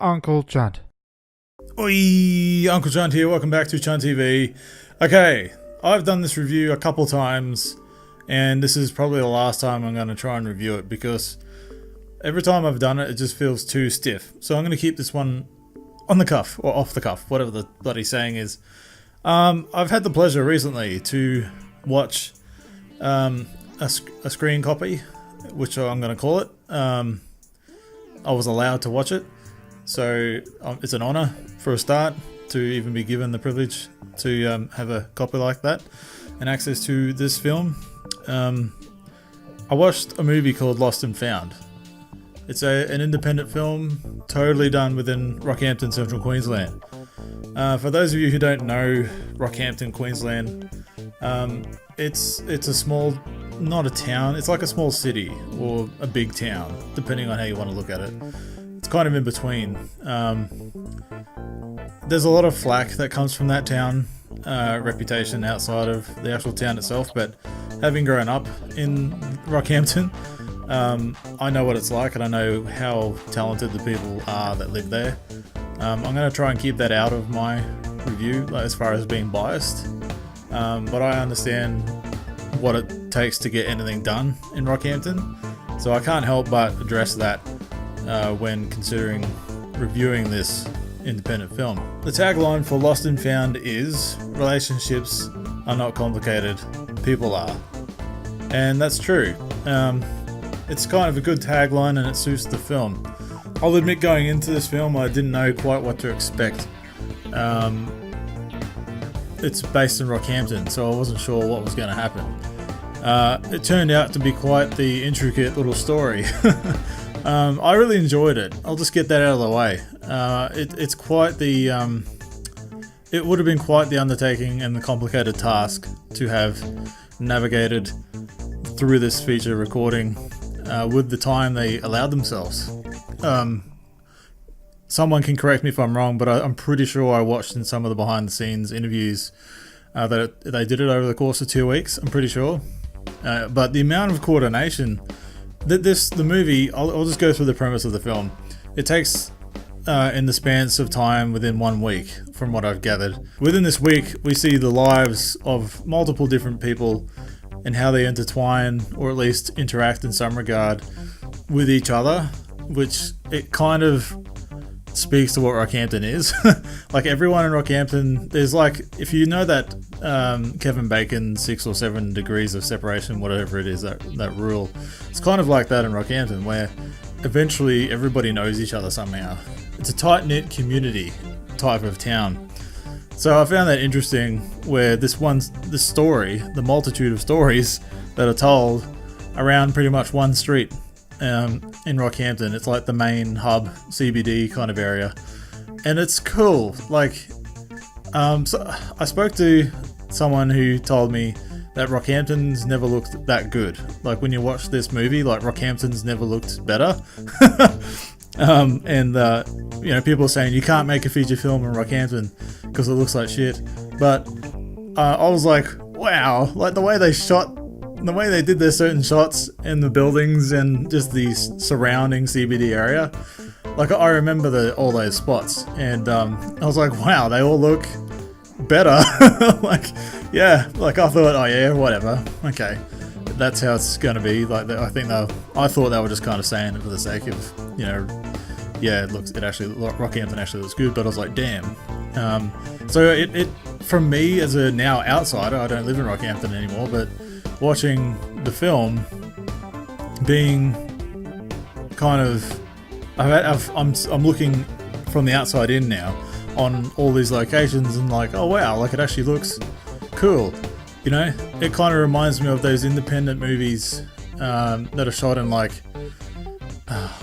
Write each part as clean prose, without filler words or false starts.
Uncle Chunt. Oi, Uncle Chunt here, welcome back to Chunt TV. Okay, I've done this review a couple times, and this is probably the last time I'm going to try and review it, because every time I've done it, it just feels too stiff. So I'm going to keep this one on the cuff, or off the cuff, whatever the bloody saying is. I've had the pleasure recently to watch a screen copy, which I'm going to call it. I was allowed to watch it, so it's an honour for a start to even be given the privilege to have a copy like that and access to this film. I watched a movie called Lost and Found. It's an independent film, totally done within Rockhampton, Central Queensland. For those of you who don't know Rockhampton, Queensland, it's a small, not a town, it's like a small city or a big town, depending on how you want to look at it. It's kind of in between. There's a lot of flack that comes from that town, reputation outside of the actual town itself, but having grown up in Rockhampton, I know what it's like, and I know how talented the people are that live there. I'm going to try and keep that out of my review, like, as far as being biased, but I understand what it takes to get anything done in Rockhampton, so I can't help but address that when considering reviewing this independent film. The tagline for Lost and Found is, relationships are not complicated, people are. And that's true. It's kind of a good tagline and it suits the film. I'll admit, going into this film I didn't know quite what to expect. It's based in Rockhampton, so I wasn't sure what was going to happen. It turned out to be quite the intricate little story. I really enjoyed it. I'll just get that out of the way. It's quite the... it would have been quite the undertaking and the complicated task to have navigated through this feature recording with the time they allowed themselves. Someone can correct me if I'm wrong, but I'm pretty sure I watched in some of the behind the scenes interviews that they did it over the course of 2 weeks, I'm pretty sure. But the amount of coordination... The movie, I'll just go through the premise of the film. It takes in the spans of time within 1 week, from what I've gathered. Within this week, we see the lives of multiple different people and how they intertwine, or at least interact in some regard, with each other, which it kind of speaks to what Rockhampton is. Like, everyone in Rockhampton, there's like, if you know that Kevin Bacon 6 or 7 degrees of separation, whatever it is, that rule, it's kind of like that in Rockhampton, where eventually everybody knows each other somehow. It's a tight-knit community type of town. So I found that interesting, where this story, the multitude of stories that are told around pretty much one street in Rockhampton. It's like the main hub, CBD kind of area, and it's cool. Like, so I spoke to someone who told me that Rockhampton's never looked that good. Like, when you watch this movie, like, Rockhampton's never looked better. And you know, people are saying you can't make a feature film in Rockhampton because it looks like shit. But I was like, wow, like the way they did their certain shots in the buildings and just the surrounding CBD area. Like, I remember all those spots, and I was like, wow, they all look better. Like, yeah, like I thought, oh yeah, whatever, okay, that's how it's gonna be. Like, I thought they were just kind of saying it for the sake of, you know, yeah, Rockhampton actually looks good, but I was like, damn. So it from me as a now outsider, I don't live in Rockhampton anymore, but watching the film, being kind of, I'm looking from the outside in now on all these locations, and like, oh wow, like, it actually looks cool. You know, it kind of reminds me of those independent movies that are shot in, like,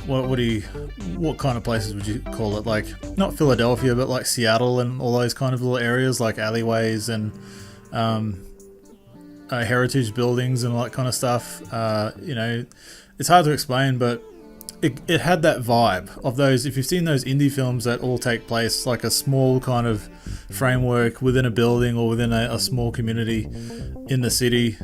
what kind of places would you call it? Like, not Philadelphia, but like Seattle and all those kind of little areas, like alleyways and heritage buildings and all that kind of stuff. You know, it's hard to explain, but it had that vibe of those. If you've seen those indie films that all take place like a small kind of framework within a building or within a small community in the city,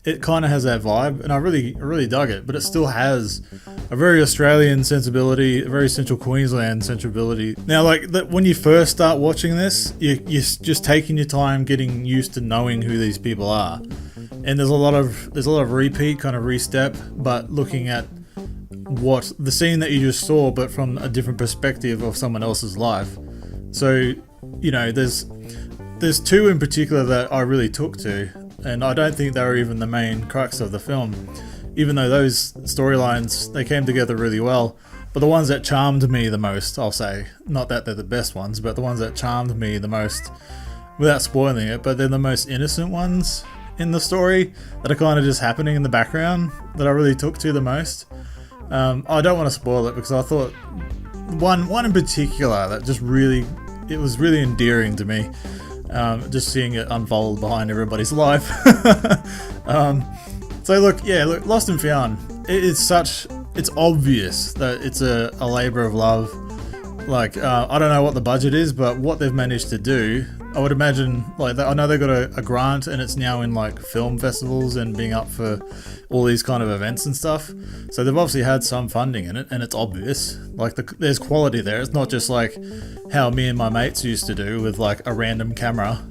it kind of has that vibe, and I really dug it. But it still has a very Australian sensibility, a very Central Queensland sensibility. Now, like when you first start watching this, you're just taking your time getting used to knowing who these people are, and there's a lot of repeat, kind of restep, but looking at what the scene that you just saw, but from a different perspective of someone else's life. So, you know, there's two in particular that I really took to, and I don't think they were even the main crux of the film, even though those storylines, they came together really well. But the ones that charmed me the most, I'll say, not that they're the best ones, but the ones that charmed me the most, without spoiling it, but they're the most innocent ones in the story that are kind of just happening in the background that I really took to the most. I don't want to spoil it, because I thought one in particular that just really, it was really endearing to me, just seeing it unfold behind everybody's life. So look, Lost and Found, it's obvious that it's a labour of love. Like, I don't know what the budget is, but what they've managed to do, I would imagine, like, I know they got a grant, and it's now in like film festivals and being up for all these kind of events and stuff. So they've obviously had some funding in it, and it's obvious. Like, there's quality there. It's not just like how me and my mates used to do with like a random camera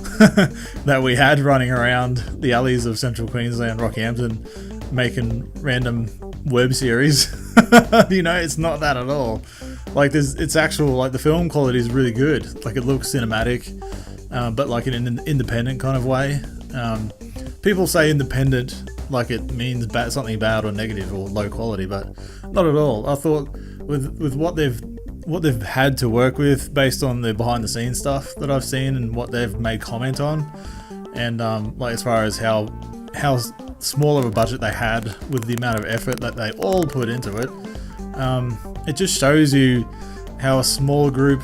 that we had running around the alleys of Central Queensland, Rockhampton, making random web series. You know, it's not that at all. Like, it's actual, like, the film quality is really good. Like, it looks cinematic, but like in an independent kind of way. People say independent like it means something bad or negative or low quality, but not at all. I thought with what they've had to work with, based on the behind the scenes stuff that I've seen and what they've made comment on, and like as far as how small of a budget they had with the amount of effort that they all put into it, it just shows you how a small group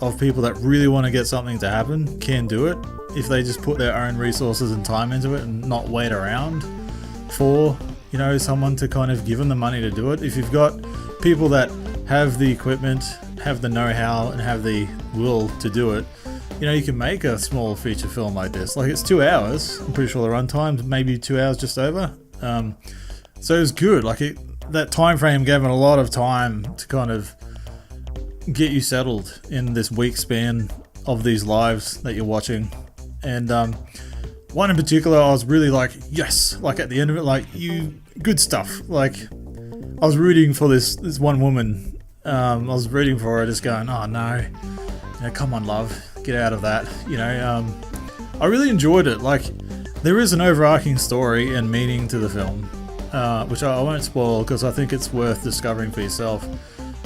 of people that really want to get something to happen can do it if they just put their own resources and time into it and not wait around for, you know, someone to kind of give them the money to do it. If you've got people that have the equipment, have the know-how, and have the will to do it, you know, you can make a small feature film like this. Like, it's 2 hours, I'm pretty sure the runtime, maybe 2 hours just over. So it was good. Like, that time frame gave it a lot of time to kind of get you settled in this week span of these lives that you're watching. And one in particular, I was really like, yes, like at the end of it, like, you, good stuff. Like, I was rooting for this one woman. I was rooting for her, just going, oh no, you know, come on, love, get out of that. You know, I really enjoyed it. Like, there is an overarching story and meaning to the film, which I won't spoil because I think it's worth discovering for yourself.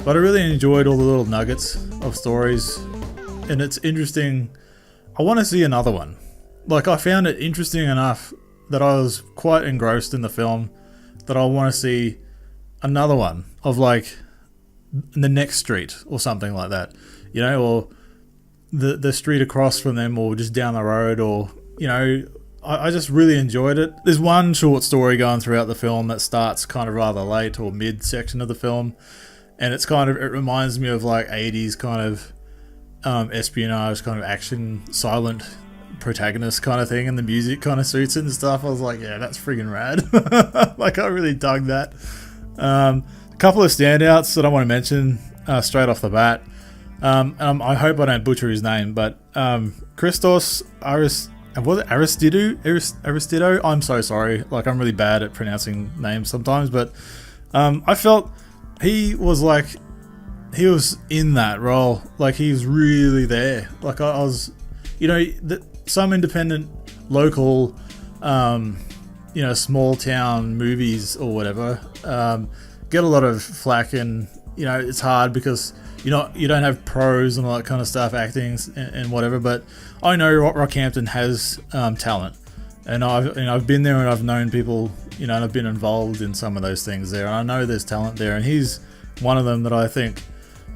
But I really enjoyed all the little nuggets of stories, and it's interesting. I want to see another one. Like, I found it interesting enough that I was quite engrossed in the film that I want to see another one of, like, the next street or something like that, you know, or the street across from them, or just down the road, or, you know, I just really enjoyed it. There's one short story going throughout the film that starts kind of rather late or mid section of the film, and it reminds me of like 80s kind of espionage, kind of action, silent protagonist kind of thing, and the music kind of suits it and stuff. I was like, yeah, that's friggin' rad. Like, I really dug that. A couple of standouts that I want to mention straight off the bat. I hope I don't butcher his name, but Christos Aristido? I'm so sorry. Like, I'm really bad at pronouncing names sometimes, but I felt he was in that role. Like, he was really there. Like, I was, you know, some independent local, you know, small town movies or whatever get a lot of flack, and, you know, it's hard because you don't have pros and all that kind of stuff, acting and whatever. But I know Rockhampton has talent, and I've been there, and I've known people, you know, and I've been involved in some of those things there, and I know there's talent there, and he's one of them that I think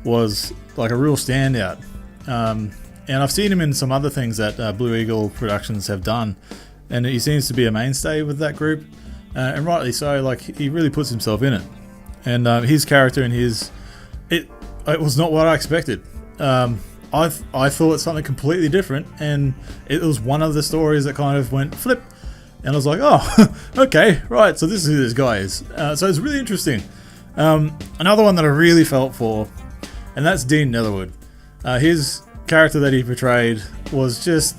was like a real standout. And I've seen him in some other things that Blue Eagle Productions have done, and he seems to be a mainstay with that group, and rightly so. Like, he really puts himself in it, and his character and it was not what I expected. I thought something completely different, and it was one of the stories that kind of went flip, And I was like, oh, okay, right, so this is who this guy is. So it's really interesting. Another one that I really felt for, and that's Dean Netherwood. His character that he portrayed was just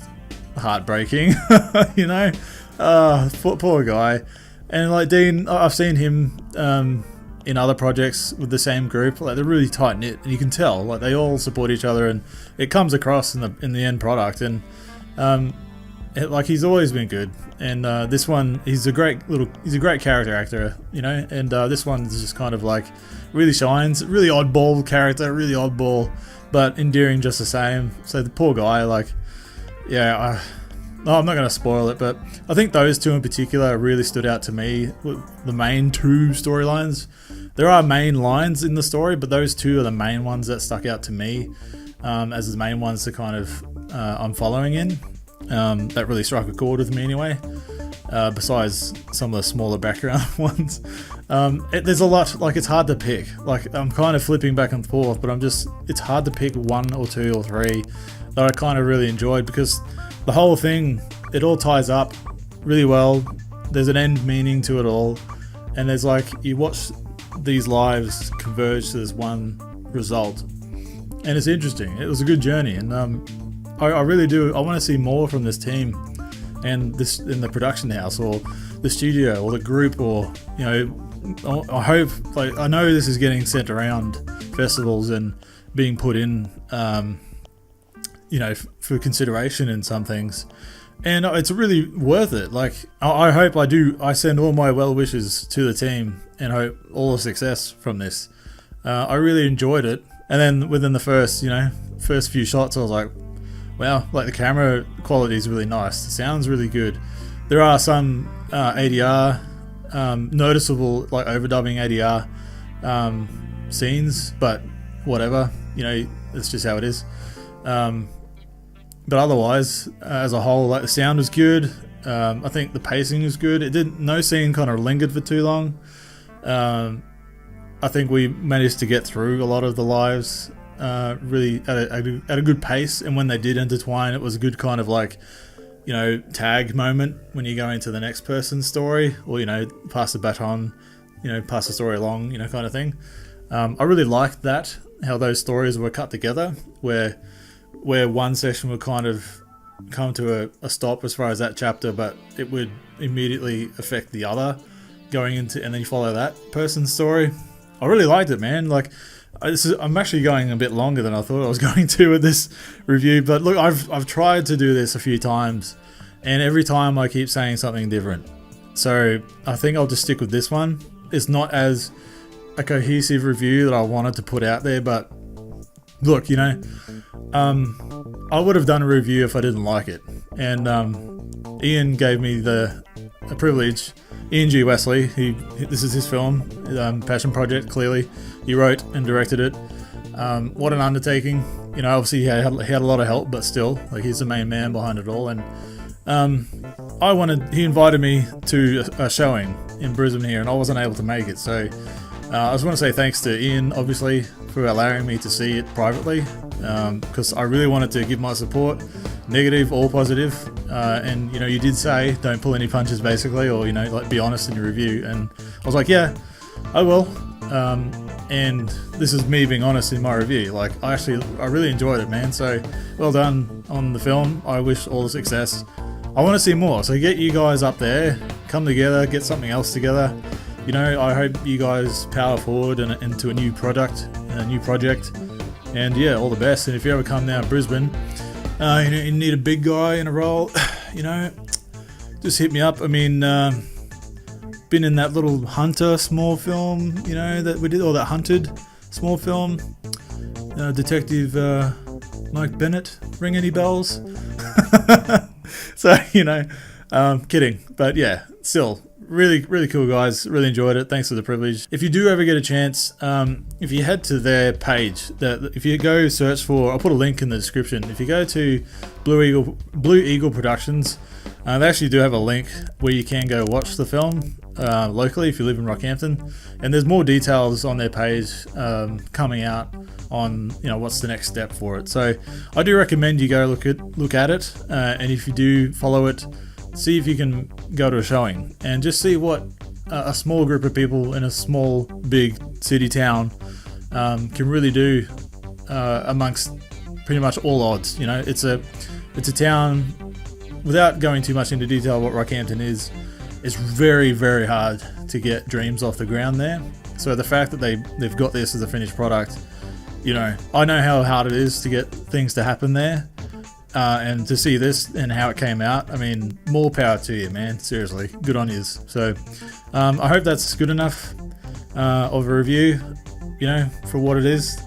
heartbreaking, you know? Poor guy. And like Dean, I've seen him in other projects with the same group. Like they're really tight knit, and you can tell like they all support each other, and it comes across in the end product. And like he's always been good. And this one, he's a great character actor, you know. And this one is just kind of like really shines. Really oddball character, really oddball, but endearing just the same. So the poor guy, like, yeah. I'm not going to spoil it, but I think those two in particular really stood out to me. The main two storylines. There are main lines in the story, but those two are the main ones that stuck out to me as the main ones to kind of I'm following in. That really struck a chord with me anyway. Besides some of the smaller background ones. There's a lot, like it's hard to pick. Like I'm kind of flipping back and forth, but it's hard to pick one or two or three that I kind of really enjoyed, because the whole thing, it all ties up really well. There's an end meaning to it all, and there's like, you watch these lives converge to this one result, and it's interesting. It was a good journey, and I really do. I want to see more from this team, and this in the production house or the studio or the group, or you know, I hope, like, I know this is getting sent around festivals and being put in. You know, for consideration in some things, and it's really worth it. Like, I hope I send all my well wishes to the team and hope all the success from this. I really enjoyed it, and then within the first few shots, I was like, wow, like the camera quality is really nice, the sound's really good. There are some ADR, noticeable like overdubbing ADR scenes, but whatever, you know, it's just how it is. But otherwise, as a whole, like the sound was good. I think the pacing was good. No scene kind of lingered for too long. I think we managed to get through a lot of the lives really at a good pace. And when they did intertwine, it was a good kind of like, you know, tag moment when you go into the next person's story, or, you know, pass the baton, you know, pass the story along, you know, kind of thing. I really liked that, how those stories were cut together, where one session would kind of come to a stop as far as that chapter, but it would immediately affect the other going into, and then you follow that person's story. I really liked it, man. Like, I'm actually going a bit longer than I thought I was going to with this review, but look, I've tried to do this a few times, and every time I keep saying something different. So I think I'll just stick with this one. It's not as a cohesive review that I wanted to put out there, but look, you know, I would have done a review if I didn't like it, and Ian gave me the privilege. Ian G. Wesley, this is his film, passion project. Clearly, he wrote and directed it. What an undertaking! You know, obviously he had a lot of help, but still, like, he's the main man behind it all. And he invited me to a showing in Brisbane here, and I wasn't able to make it. So I just want to say thanks to Ian, obviously, for allowing me to see it privately, because I really wanted to give my support, negative or positive. And, you know, you did say don't pull any punches, basically, or, you know, like, be honest in your review. And I was like, yeah, I will. And this is me being honest in my review. Like, I really enjoyed it, man. So well done on the film. I wish all the success. I want to see more. So get you guys up there, come together, get something else together. You know, I hope you guys power forward and into a new product, a new project, and yeah, all the best. And if you ever come down to Brisbane, you need a big guy in a role, you know, just hit me up. I mean, been in that little Hunter small film, you know, that we did, or that Hunted small film, Detective Mike Bennett. Ring any bells? So, you know, kidding, but yeah, still. Really, really cool, guys. Really enjoyed it. Thanks for the privilege. If you do ever get a chance, if you head to their page, if you go search for, I'll put a link in the description. If you go to Blue Eagle Productions, they actually do have a link where you can go watch the film locally if you live in Rockhampton. And there's more details on their page coming out on, you know, what's the next step for it. So I do recommend you go look at it. And if you do follow it see if you can go to a showing and just see what a small group of people in a small, big city town can really do amongst pretty much all odds. You know, it's a town. Without going too much into detail, what Rockhampton is, it's very, very hard to get dreams off the ground there. So the fact that they've got this as a finished product, you know, I know how hard it is to get things to happen there, and to see this and how it came out, I mean, more power to you, man. Seriously, good on yous. So I hope that's good enough of a review, you know, for what it is.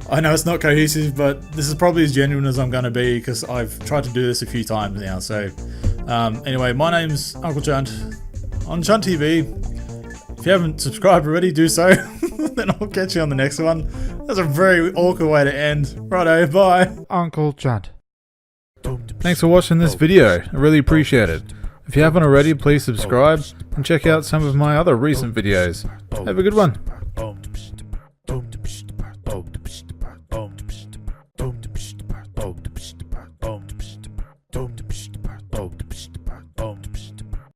I know it's not cohesive, but this is probably as genuine as I'm going to be, because I've tried to do this a few times now. So anyway, my name's Uncle Chunt on Chunt TV. If you haven't subscribed already, do so. Then I'll catch you on the next one. That's a very awkward way to end. Righto, bye. Uncle Chunt. Thanks for watching this video. I really appreciate it. If you haven't already, please subscribe and check out some of my other recent videos. Have a good one.